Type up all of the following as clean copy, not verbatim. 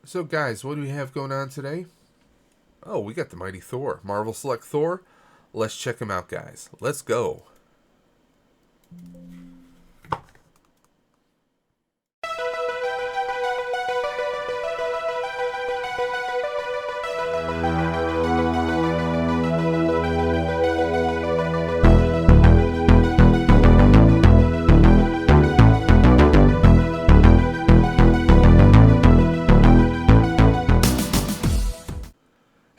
So guys, what do we have going on today? Oh, we got the mighty Thor. Marvel Select Thor. Let's check him out, guys. Let's go.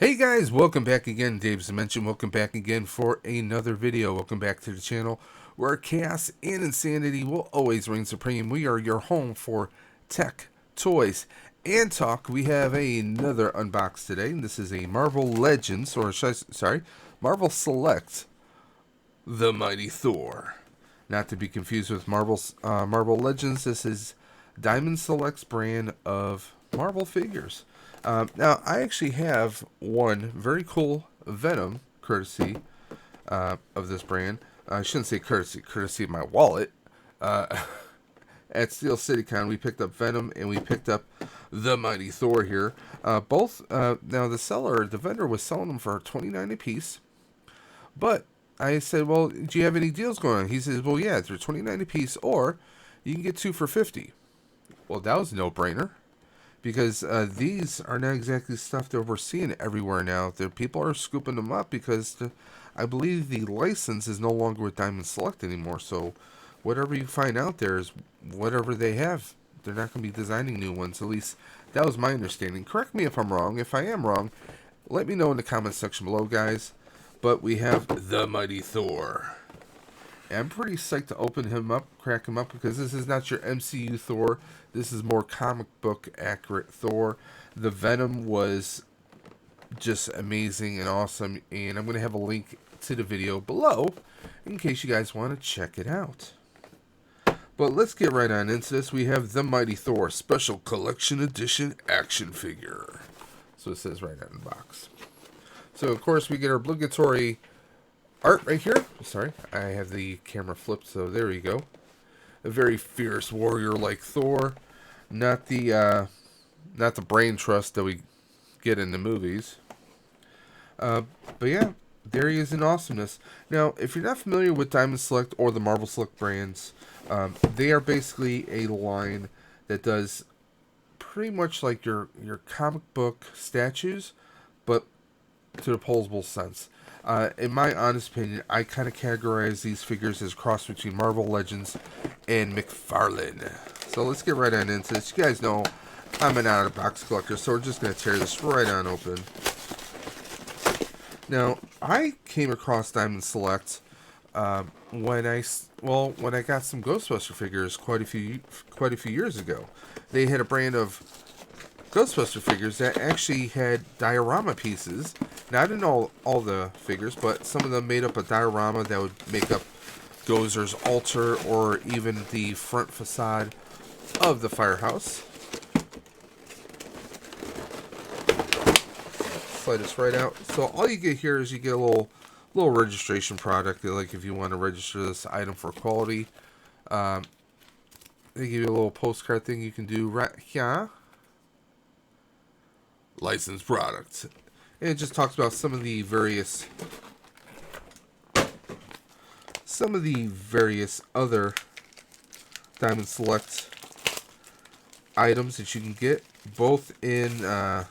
Hey guys, welcome back again. Dave's Dimension. Welcome back again for another video. Welcome back to the channel where chaos and insanity will always reign supreme. We are your home for tech, toys, and talk. We have another unbox today. This is a Marvel Legends, or Marvel Select, the Mighty Thor. Not to be confused with Marvel Legends. This is Diamond Select's brand of Marvel figures. Now, I actually have one very cool Venom, courtesy of this brand. I shouldn't say courtesy of my wallet. At Steel City Con, we picked up Venom and we picked up the Mighty Thor here. Now, the vendor was selling them for $29 a piece. But I said, well, do you have any deals going on? He says, well, yeah, they're $29 a piece, or you can get two for $50. Well, that was a no-brainer. Because these are not exactly stuff that we're seeing everywhere now. People are scooping them up because I believe the license is no longer with Diamond Select anymore. So whatever you find out there is whatever they have. They're not going to be designing new ones. At least that was my understanding. Correct me if I'm wrong. If I am wrong, let me know in the comment section below, guys. But we have the Mighty Thor. And I'm pretty psyched to open him up, crack him up, because this is not your MCU Thor. This is more comic book accurate Thor. The Venom was just amazing and awesome, and I'm going to have a link to the video below in case you guys want to check it out. But let's get right on into this. We have the Mighty Thor Special Collection Edition action figure. So it says right on the box. So, of course, we get our obligatory art right here. Sorry, I have the camera flipped, so there you go. A very fierce warrior like Thor, not the brain trust that we get in the movies. But yeah, there he is in awesomeness. Now, if you're not familiar with Diamond Select or the Marvel Select brands, they are basically a line that does pretty much like your comic book statues, but to the posable sense. In my honest opinion, I kind of categorize these figures as a cross between Marvel Legends and McFarlane. So let's get right on into this. You guys know I'm an out-of-box collector, so we're just going to tear this right on open. Now, I came across Diamond Select when I got some Ghostbuster figures quite a few years ago. They had a brand of Ghostbuster figures that actually had diorama pieces. Now, I didn't know all the figures, but some of them made up a diorama that would make up Gozer's altar or even the front facade of the firehouse. Slide this right out. So all you get here is you get a little registration product, like if you want to register this item for quality. They give you a little postcard thing you can do right here. Licensed products. And it just talks about some of the various other Diamond Select items that you can get, both in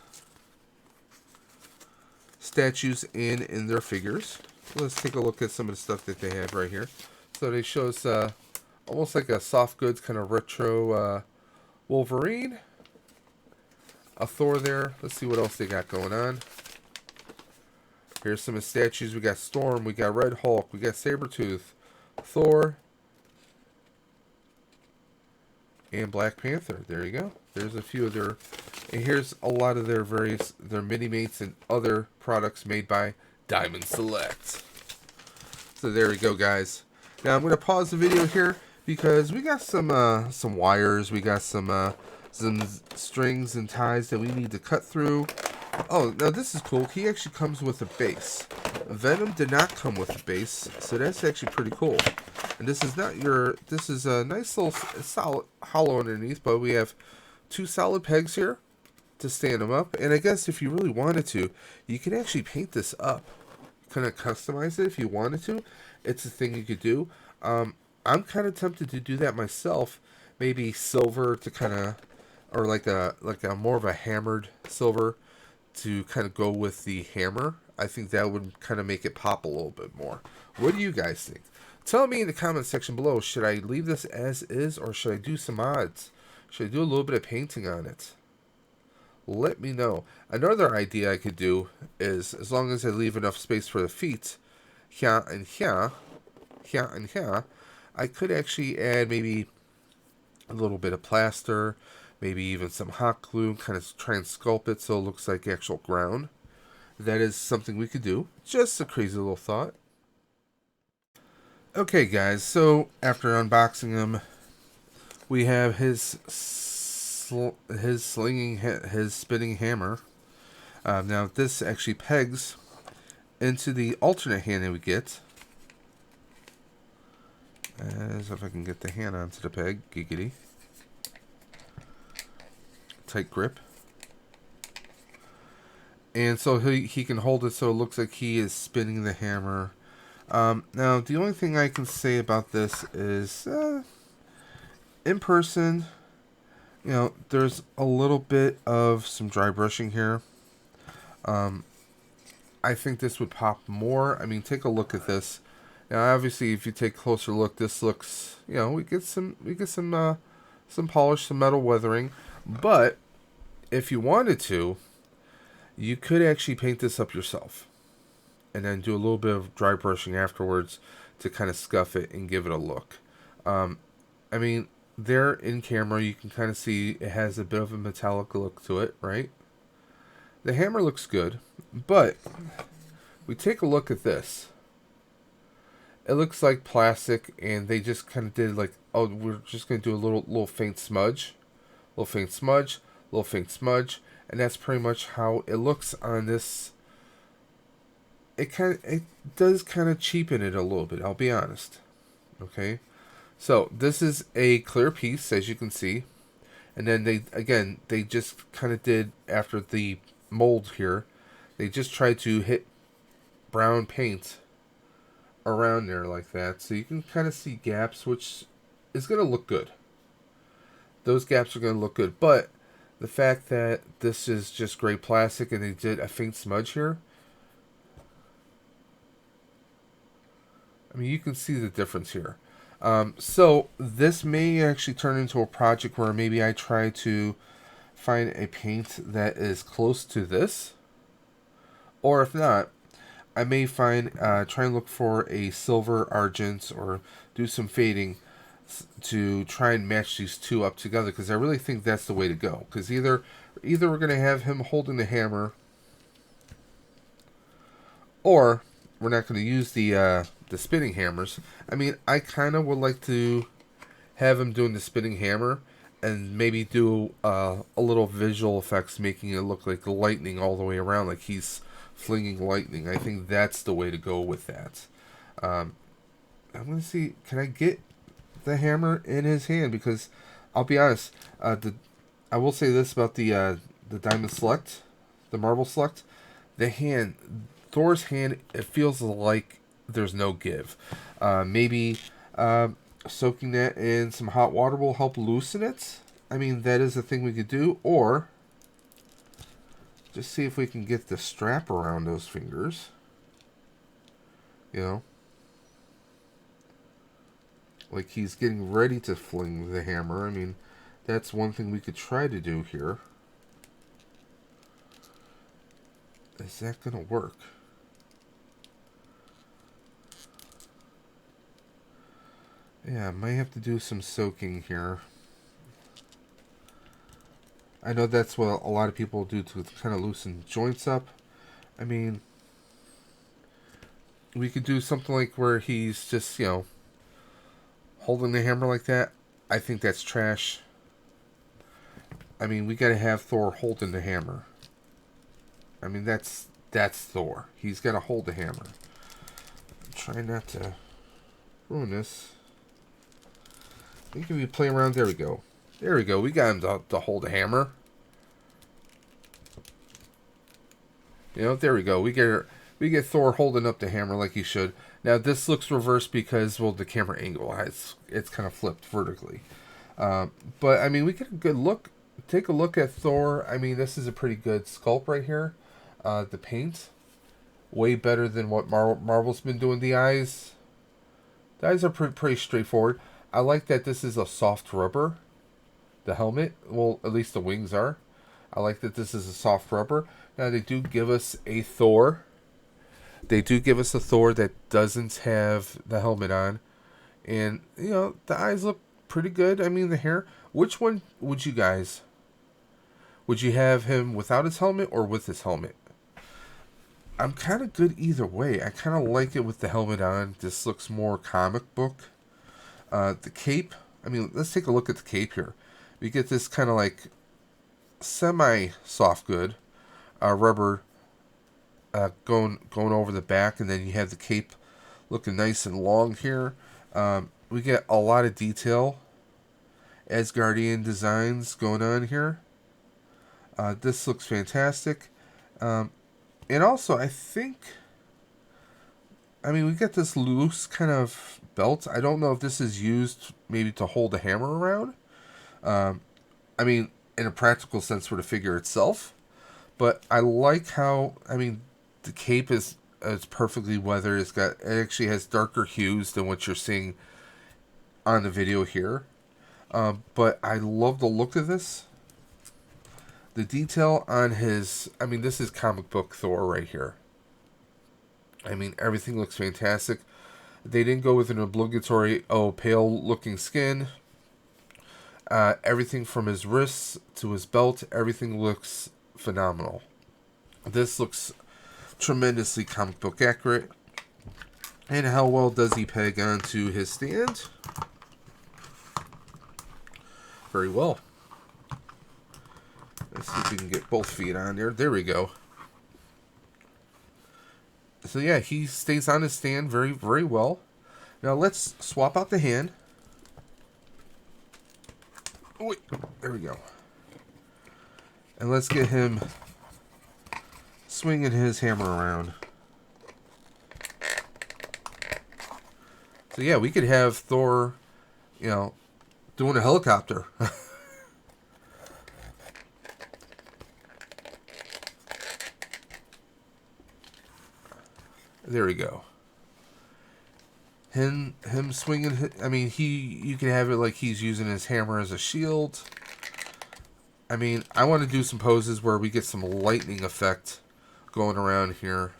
statues and in their figures. So let's take a look at some of the stuff that they have right here. So they show us almost like a soft goods kind of retro Wolverine. A Thor there. Let's see what else they got going on. Here's some of the statues. We got Storm, we got Red Hulk, we got Sabretooth, Thor, and Black Panther. There you go. There's a few of their, and here's a lot of their mini-mates and other products made by Diamond Select. So there we go, guys. Now I'm going to pause the video here because we got some wires, we got some strings and ties that we need to cut through. Oh, now this is cool. He actually comes with a base. Venom did not come with a base, so that's actually pretty cool. And this is this is a nice little solid hollow underneath, but we have two solid pegs here. to stand him up. And I guess if you really wanted to, you could actually paint this up, kind of customize it if you wanted to. It's a thing you could do. I'm kind of tempted to do that myself. Maybe silver to kind of, or like a more of a hammered silver to kind of go with the hammer. I think that would kind of make it pop a little bit more. What do you guys think? Tell me in the comment section below, should I leave this as is or should I do some mods? Should I do a little bit of painting on it? Let me know. Another idea I could do is, as long as I leave enough space for the feet, here and here, here and here, I could actually add maybe a little bit of plaster, maybe even some hot glue, kind of try and sculpt it so it looks like actual ground. That is something we could do. Just a crazy little thought. Okay, guys, so after unboxing him, we have his spinning hammer. Now, this actually pegs into the alternate hand that we get. As if I can get the hand onto the peg, giggity. Tight grip. And so he can hold it so it looks like he is spinning the hammer. Now, the only thing I can say about this is, in person, you know, there's a little bit of some dry brushing here. I think this would pop more. I mean, take a look at this. Now, obviously, if you take a closer look, this looks, you know, we get some polish, some metal weathering. But if you wanted to, you could actually paint this up yourself, and then do a little bit of dry brushing afterwards to kind of scuff it and give it a look. I mean, there in camera, you can kind of see it has a bit of a metallic look to it, right? The hammer looks good, but we take a look at this. It looks like plastic, and they just kind of did like, oh, we're just going to do a little faint smudge. Little faint smudge, little faint smudge, and that's pretty much how it looks on this. It does kind of cheapen it a little bit, I'll be honest. Okay? So, this is a clear piece, as you can see. And then they just kind of did, after the mold here, they just tried to hit brown paint around there like that, so you can kind of see gaps, which is going to look good. Those gaps are going to look good, but the fact that this is just gray plastic and they did a faint smudge here, I mean, you can see the difference here. So this may actually turn into a project where maybe I try to find a paint that is close to this, or if not, I may find, try and look for a silver argent or do some fading to try and match these two up together, because I really think that's the way to go. Because either we're going to have him holding the hammer, or we're not going to use the spinning hammers. I mean, I kind of would like to have him doing the spinning hammer and maybe do a little visual effects, making it look like lightning all the way around, like he's flinging lightning. I think that's the way to go with that. I'm going to see, can I get the hammer in his hand? Because I'll be honest, I will say this about the Diamond Select, the Marble Select, the hand, Thor's hand, it feels like there's no give. Maybe soaking that in some hot water will help loosen it. I mean, that is a thing we could do. Or just see if we can get the strap around those fingers. You know? Like he's getting ready to fling the hammer. I mean, that's one thing we could try to do here. Is that going to work? Yeah, I might have to do some soaking here. I know that's what a lot of people do to kind of loosen joints up. I mean, we could do something like where he's just, you know, holding the hammer like that. I think that's trash. I mean, we got to have Thor holding the hammer. I mean, that's Thor. He's got to hold the hammer. Try not to ruin this. I think if we play around, there we go. There we go. We got him to hold the hammer. You know, there we go. We get Thor holding up the hammer like he should. Now this looks reversed because, well, the camera angle, it's kind of flipped vertically. But I mean, we get a good look. Take a look at Thor. I mean, this is a pretty good sculpt right here. The paint, way better than what Marvel's been doing. The eyes are pretty straightforward. I like that this is a soft rubber. The helmet, well, at least the wings are. I like that this is a soft rubber. Now they do give us a Thor. They do give us a Thor that doesn't have the helmet on. And, you know, the eyes look pretty good. I mean, the hair. Which one would you guys... Would you have him without his helmet or with his helmet? I'm kind of good either way. I kind of like it with the helmet on. This looks more comic book. The cape. I mean, let's take a look at the cape here. We get this kind of like semi-soft good rubber going over the back, and then you have the cape looking nice and long here. We get a lot of detail, Asgardian designs going on here. This looks fantastic. And also, I mean, we get this loose kind of belt. I don't know if this is used maybe to hold a hammer around. I mean, in a practical sense for the figure itself. But I like how, I mean, the cape is perfectly weathered. It actually has darker hues than what you're seeing on the video here. But I love the look of this. The detail on his... I mean, this is comic book Thor right here. I mean, everything looks fantastic. They didn't go with an obligatory, pale-looking skin. Everything from his wrists to his belt, everything looks phenomenal. This looks tremendously comic book accurate. And how well does he peg onto his stand? Very well. Let's see if we can get both feet on there. There we go. So yeah, he stays on his stand very, very well. Now let's swap out the hand. Oh, wait. There we go. And let's get him swinging his hammer around. So yeah, we could have Thor, you know, doing a helicopter. There we go. Him swinging. I mean, you can have it like he's using his hammer as a shield. I mean, I want to do some poses where we get some lightning effect going around here.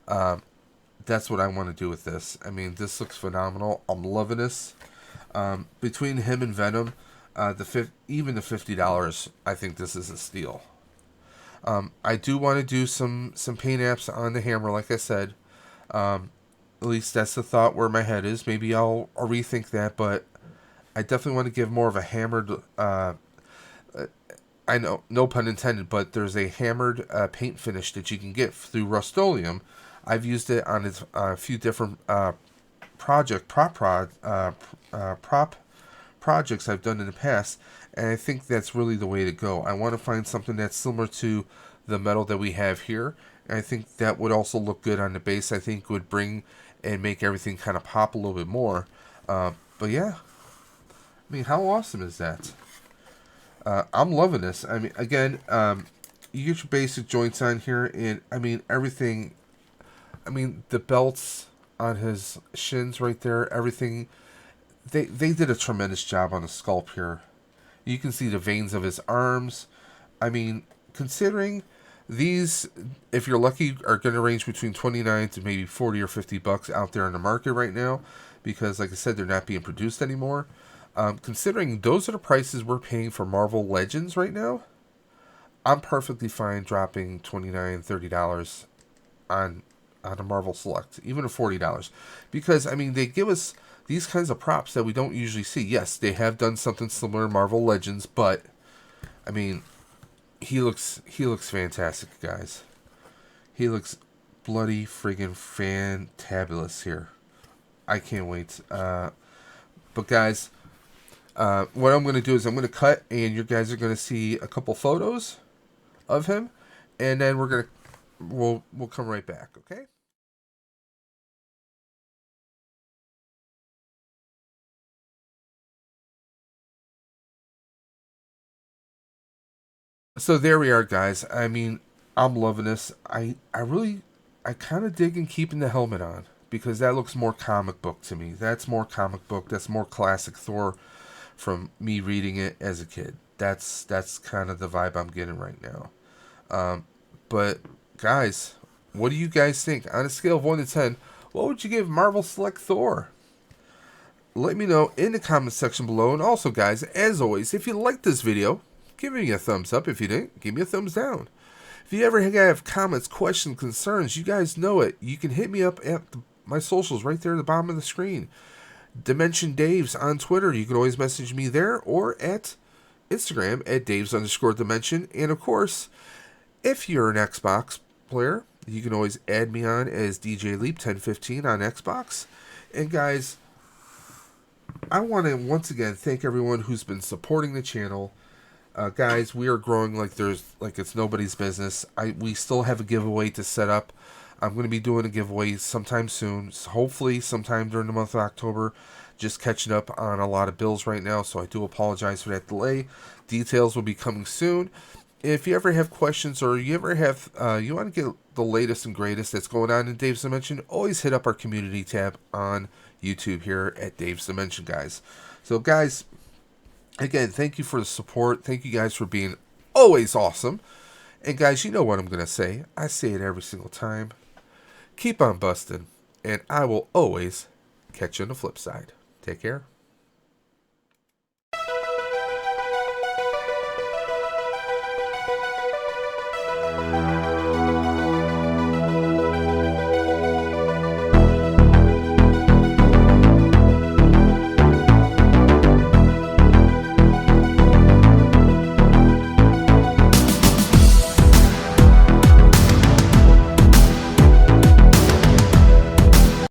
That's what I want to do with this. I mean, this looks phenomenal. I'm loving this. Between him and Venom, even the $50, I think this is a steal. I do want to do some paint apps on the hammer, like I said. At least that's the thought where my head is. Maybe I'll rethink that, but I definitely want to give more of a hammered... I know, no pun intended, but there's a hammered paint finish that you can get through Rust-Oleum. I've used it on a few different prop projects I've done in the past, and I think that's really the way to go. I want to find something that's similar to the metal that we have here, and I think that would also look good on the base. I think would bring and make everything kind of pop a little bit more. But yeah, I mean, how awesome is that? I'm loving this. I mean, again, you get your basic joints on here, and I mean, everything. I mean, the belts on his shins right there, everything. They did a tremendous job on the sculpt here. You can see the veins of his arms. I mean, considering these, if you're lucky, are going to range between $29 to maybe $40 or $50 out there in the market right now, because, like I said, they're not being produced anymore. Considering those are the prices we're paying for Marvel Legends right now, I'm perfectly fine dropping $29, $30 on a Marvel Select, even at $40, because I mean, they give us these kinds of props that we don't usually see. Yes, they have done something similar in Marvel Legends, but I mean, he looks fantastic, guys. He looks bloody friggin' fantabulous here. I can't wait. But guys, what I'm going to do is I'm going to cut, and you guys are going to see a couple photos of him, and then we're going to we'll come right back, okay? So there we are, guys. I mean, I'm loving this. I kind of dig in keeping the helmet on because that looks more comic book to me. That's more comic book. That's more classic Thor from me reading it as a kid. That's kind of the vibe I'm getting right now. But guys, what do you guys think? On a scale of 1 to 10, what would you give Marvel Select Thor? Let me know in the comment section below. And also, guys, as always, if you liked this video, give me a thumbs up. If you didn't, give me a thumbs down. If you ever have comments, questions, concerns, you guys know it. You can hit me up at my socials right there at the bottom of the screen. Dimension Daves on Twitter. You can always message me there or at Instagram at Daves_Dimension. And of course, if you're an Xbox player, you can always add me on as DJ Leap 1015 on Xbox. And guys, I want to once again thank everyone who's been supporting the channel. Guys, we are growing like it's nobody's business. We still have a giveaway to set up. I'm going to be doing a giveaway sometime soon. Hopefully sometime during the month of October. Just catching up on a lot of bills right now, so I do apologize for that delay. Details will be coming soon. If you ever have questions or you ever have you want to get the latest and greatest that's going on in Dave's Dimension, always hit up our community tab on YouTube here at Dave's Dimension, guys. So guys, again, thank you for the support. Thank you guys for being always awesome. And guys, you know what I'm going to say. I say it every single time. Keep on busting, and I will always catch you on the flip side. Take care.